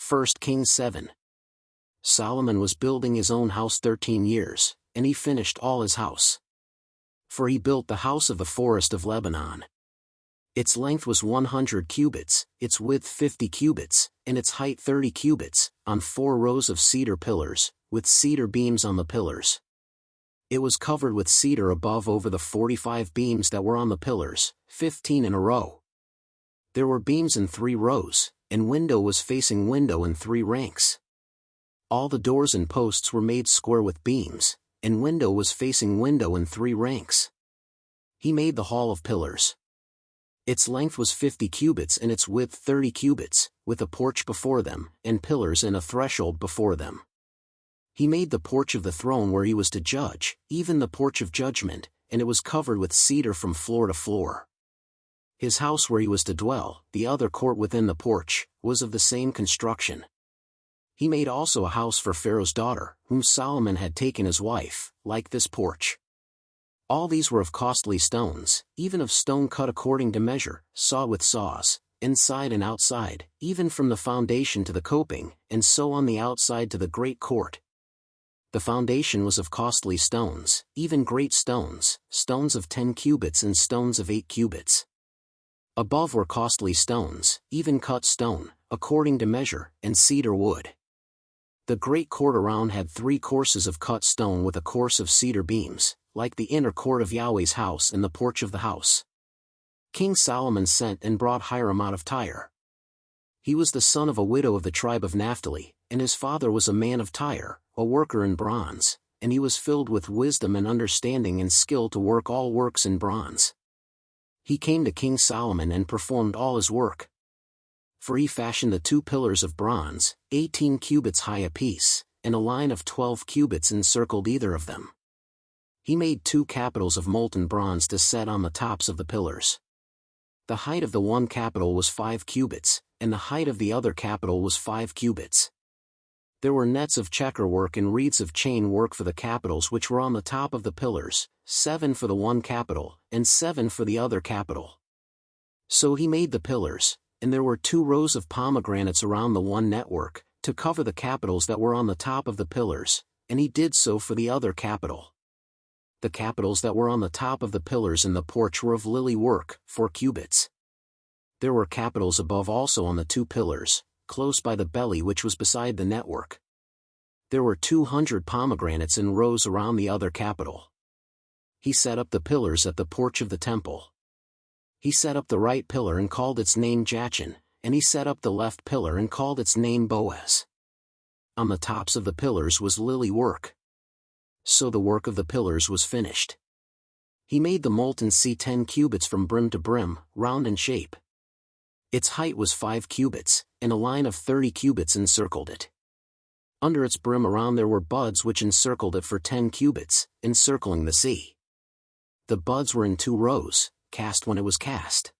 1 Kings 7. Solomon was building his own house 13 years, and he finished all his house. For he built the house of the forest of Lebanon. Its length was 100 cubits, its width 50 cubits, and its height 30 cubits, on 4 rows of cedar pillars, with cedar beams on the pillars. It was covered with cedar above over the 45 beams that were on the pillars, 15 in a row. There were beams in 3 rows, and window was facing window in 3 ranks. All the doors and posts were made square with beams, and window was facing window in 3 ranks. He made the hall of pillars. Its length was 50 cubits and its width 30 cubits, with a porch before them, and pillars and a threshold before them. He made the porch of the throne where he was to judge, even the porch of judgment, and it was covered with cedar from floor to floor. His house where he was to dwell, the other court within the porch, was of the same construction. He made also a house for Pharaoh's daughter, whom Solomon had taken as wife, like this porch. All these were of costly stones, even of stone cut according to measure, sawed with saws, inside and outside, even from the foundation to the coping, and so on the outside to the great court. The foundation was of costly stones, even great stones, stones of 10 cubits and stones of 8 cubits. Above were costly stones, even cut stone, according to measure, and cedar wood. The great court around had 3 courses of cut stone with a course of cedar beams, like the inner court of Yahweh's house and the porch of the house. King Solomon sent and brought Hiram out of Tyre. He was the son of a widow of the tribe of Naphtali, and his father was a man of Tyre, a worker in bronze, and he was filled with wisdom and understanding and skill to work all works in bronze. He came to King Solomon and performed all his work. For he fashioned the 2 pillars of bronze, 18 cubits high apiece, and a line of 12 cubits encircled either of them. He made 2 capitals of molten bronze to set on the tops of the pillars. The height of the one capital was 5 cubits, and the height of the other capital was 5 cubits. There were nets of checker work and reeds of chain work for the capitals which were on the top of the pillars, 7 for the one capital, and 7 for the other capital. So he made the pillars, and there were 2 rows of pomegranates around the one network, to cover the capitals that were on the top of the pillars, and he did so for the other capital. The capitals that were on the top of the pillars in the porch were of lily work, 4 cubits. There were capitals above also on the 2 pillars, close by the belly which was beside the network. There were 200 pomegranates in rows around the other capital. He set up the pillars at the porch of the temple. He set up the right pillar and called its name Jachin, and he set up the left pillar and called its name Boaz. On the tops of the pillars was lily work. So the work of the pillars was finished. He made the molten sea 10 cubits from brim to brim, round in shape. Its height was 5 cubits, and a line of 30 cubits encircled it. Under its brim around there were buds which encircled it for 10 cubits, encircling the sea. The buds were in 2 rows, cast when it was cast.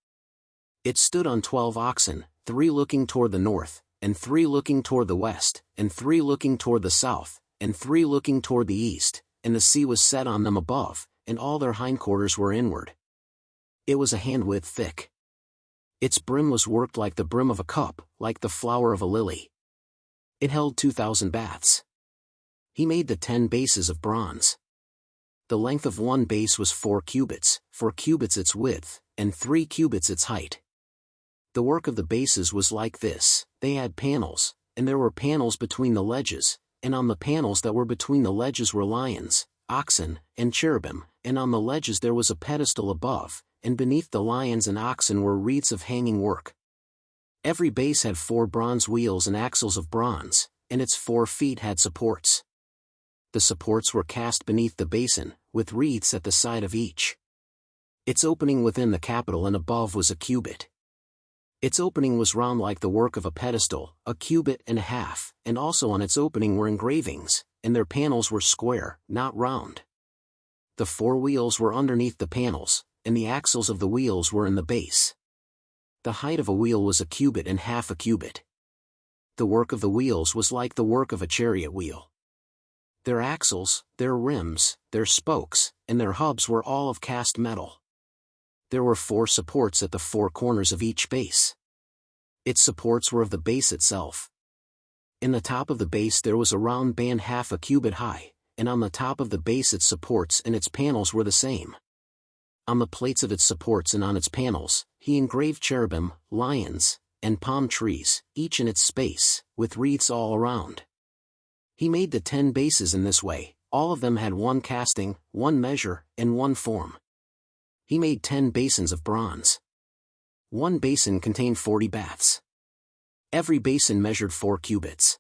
It stood on 12 oxen, 3 looking toward the north, and 3 looking toward the west, and 3 looking toward the south, and 3 looking toward the east, and the sea was set on them above, and all their hindquarters were inward. It was a hand-width thick. Its brim was worked like the brim of a cup, like the flower of a lily. It held 2,000 baths. He made the 10 bases of bronze. The length of one base was 4 cubits, 4 cubits its width, and 3 cubits its height. The work of the bases was like this: they had panels, and there were panels between the ledges, and on the panels that were between the ledges were lions, oxen, and cherubim, and on the ledges there was a pedestal above, and beneath the lions and oxen were wreaths of hanging work. Every base had 4 bronze wheels and axles of bronze, and its 4 feet had supports. The supports were cast beneath the basin, with wreaths at the side of each. Its opening within the capital and above was a cubit. Its opening was round like the work of a pedestal, a cubit and a half, and also on its opening were engravings, and their panels were square, not round. The 4 wheels were underneath the panels, and the axles of the wheels were in the base. The height of a wheel was a cubit and half a cubit. The work of the wheels was like the work of a chariot wheel. Their axles, their rims, their spokes, and their hubs were all of cast metal. There were 4 supports at the 4 corners of each base. Its supports were of the base itself. In the top of the base there was a round band half a cubit high, and on the top of the base its supports and its panels were the same. On the plates of its supports and on its panels, he engraved cherubim, lions, and palm trees, each in its space, with wreaths all around. He made the 10 bases in this way. All of them had one casting, one measure, and one form. He made 10 basins of bronze. One basin contained 40 baths. Every basin measured 4 cubits.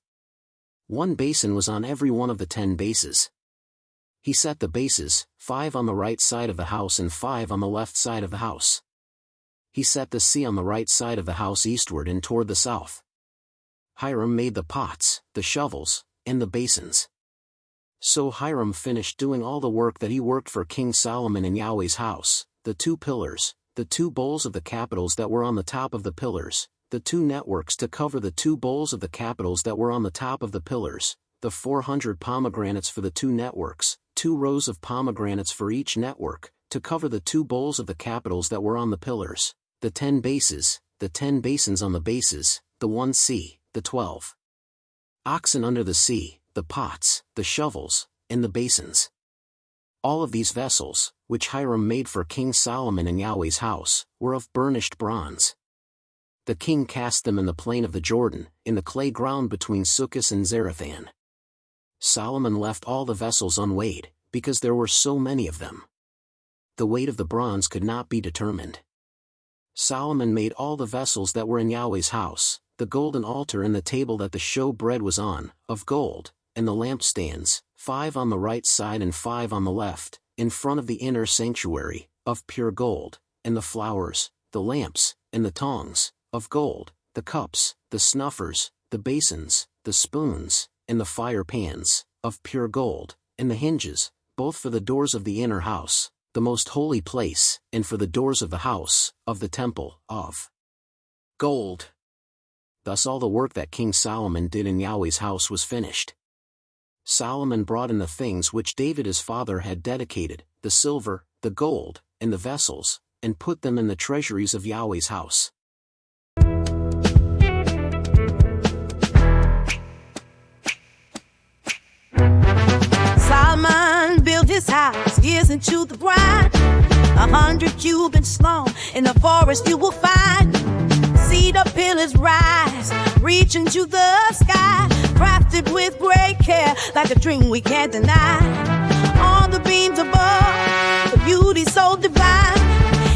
One basin was on every one of the 10 bases. He set the bases, 5 on the right side of the house and 5 on the left side of the house. He set the sea on the right side of the house eastward and toward the south. Hiram made the pots, the shovels, and the basins. So Hiram finished doing all the work that he worked for King Solomon in Yahweh's house, the 2 pillars, the 2 bowls of the capitals that were on the top of the pillars, the 2 networks to cover the 2 bowls of the capitals that were on the top of the pillars, the 400 pomegranates for the 2 networks, 2 rows of pomegranates for each network, to cover the 2 bowls of the capitals that were on the pillars, the 10 bases, the 10 basins on the bases, the 1 sea, the 12 oxen under the sea, the pots, the shovels, and the basins. All of these vessels, which Hiram made for King Solomon in Yahweh's house, were of burnished bronze. The king cast them in the plain of the Jordan, in the clay ground between Succos and Zarethan. Solomon left all the vessels unweighed, because there were so many of them. The weight of the bronze could not be determined. Solomon made all the vessels that were in Yahweh's house, the golden altar and the table that the showbread was on, of gold, and the lampstands, 5 on the right side and 5 on the left, in front of the inner sanctuary, of pure gold, and the flowers, the lamps, and the tongs, of gold, the cups, the snuffers, the basins, the spoons, and the fire pans, of pure gold, and the hinges, both for the doors of the inner house, the most holy place, and for the doors of the house, of the temple, of gold. Thus all the work that King Solomon did in Yahweh's house was finished. Solomon brought in the things which David his father had dedicated, the silver, the gold, and the vessels, and put them in the treasuries of Yahweh's house. Solomon built his house years into the bride. 100 cubits long in the forest you will find. Cedar pillars rise, reaching to the sky, crafted with great care, like a dream we can't deny. On the beams above, the beauty so divine.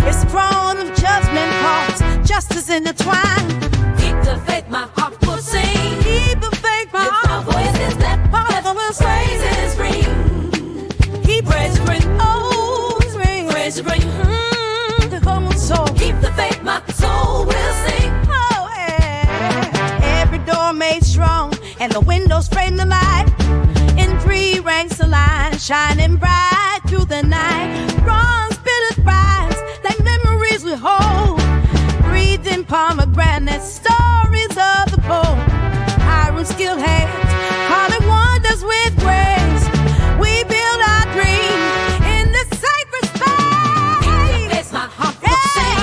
Its throne of judgment calls, justice intertwined. Keep the faith, my heart will sing. Keep the faith, my heart will sing. Voices that heaven will praises ring. Keep Praises ring. Oh, ring. Praises ring. The golden soul. Keep the faith, my soul will sing. Oh, yeah. Every door made strong, and the windows frame the light. In 3 ranks aligned, shining bright through the night. Bronze pillars rise, like memories we hold. Breathed in pomegranate, stories of the pole. Hiram skilled hands, calling wonders with grace. We build our dream in the sacred space. Keep the faith, my heart will sing.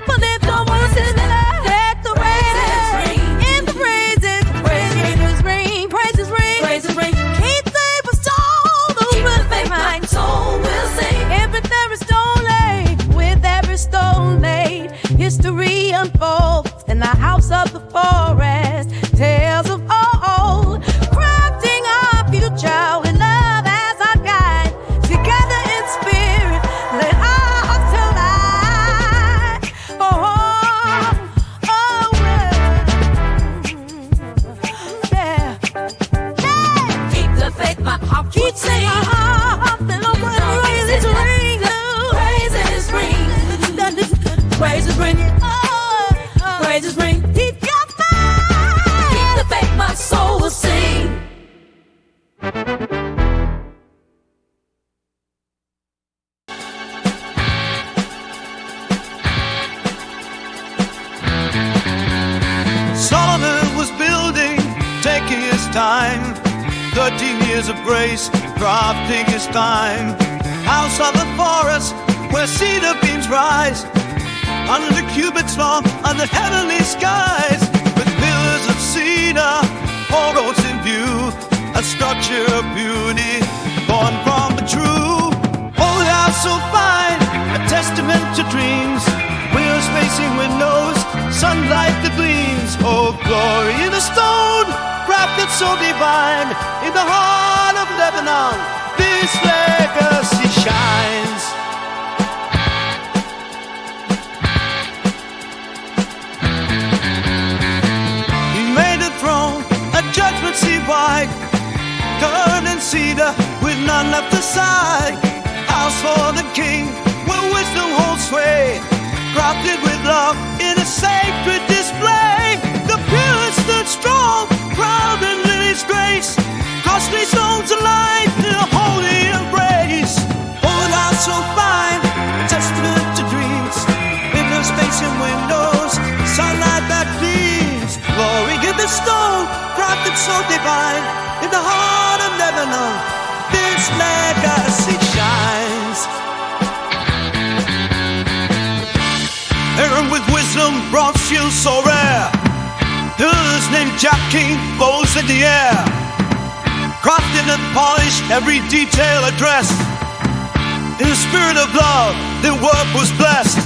But if no one says that, let the praises ring. In the praises ring, praises ring. Praises ring. Keep the soul, Keep the faith, my soul will sing. every stone laid, with every stone laid, history unfolds in the house of the forest. Tales of old, crafting our future with love as our guide. Together in spirit, let our hearts tell light. Yeah. Keep the faith, my heart will Keep sing. singing our hearts and open praises ring. Praises ring. Praises ring. Praises ring. Keep your Keep mind. the faith, my soul will sing. Solomon was building, taking his time. 13 years of grace, crafting his time. House of the forest, where cedar beams rise. 100 cubits long under heavenly skies. With pillars of cedar picture of beauty, born from the true. Old house so fine, a testament to dreams. Windows facing windows, sunlight that gleams. Oh, glory in the stone, crafted so divine. In the heart of Lebanon, this legacy shines. He made a throne, a judgment seat wide, curved in cedar with none left aside. House for the king, where wisdom holds sway, crafted with love in a sacred display. The pillars stood strong, proud in lily's grace, costly stones aligned in a holy embrace. Old house so fine, testament to dreams. Windows facing windows, sunlight that gleams. Glory in the stone, crafted so divine. In the heart of Lebanon, this legacy shines. Aaron with wisdom brought shields so rare. His name Jack King rose in the air. Crafted and polished, every detail addressed. In the spirit of love, their work was blessed.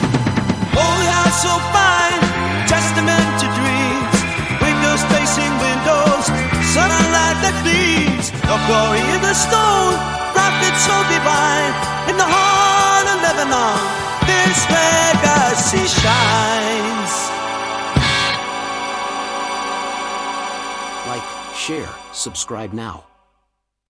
Old house so fine, testament to dreams. Windows facing windows, sunlight that gleams. The glory in the stone, crafted so divine. In the heart of Lebanon, this legacy shines. Like, share, subscribe now.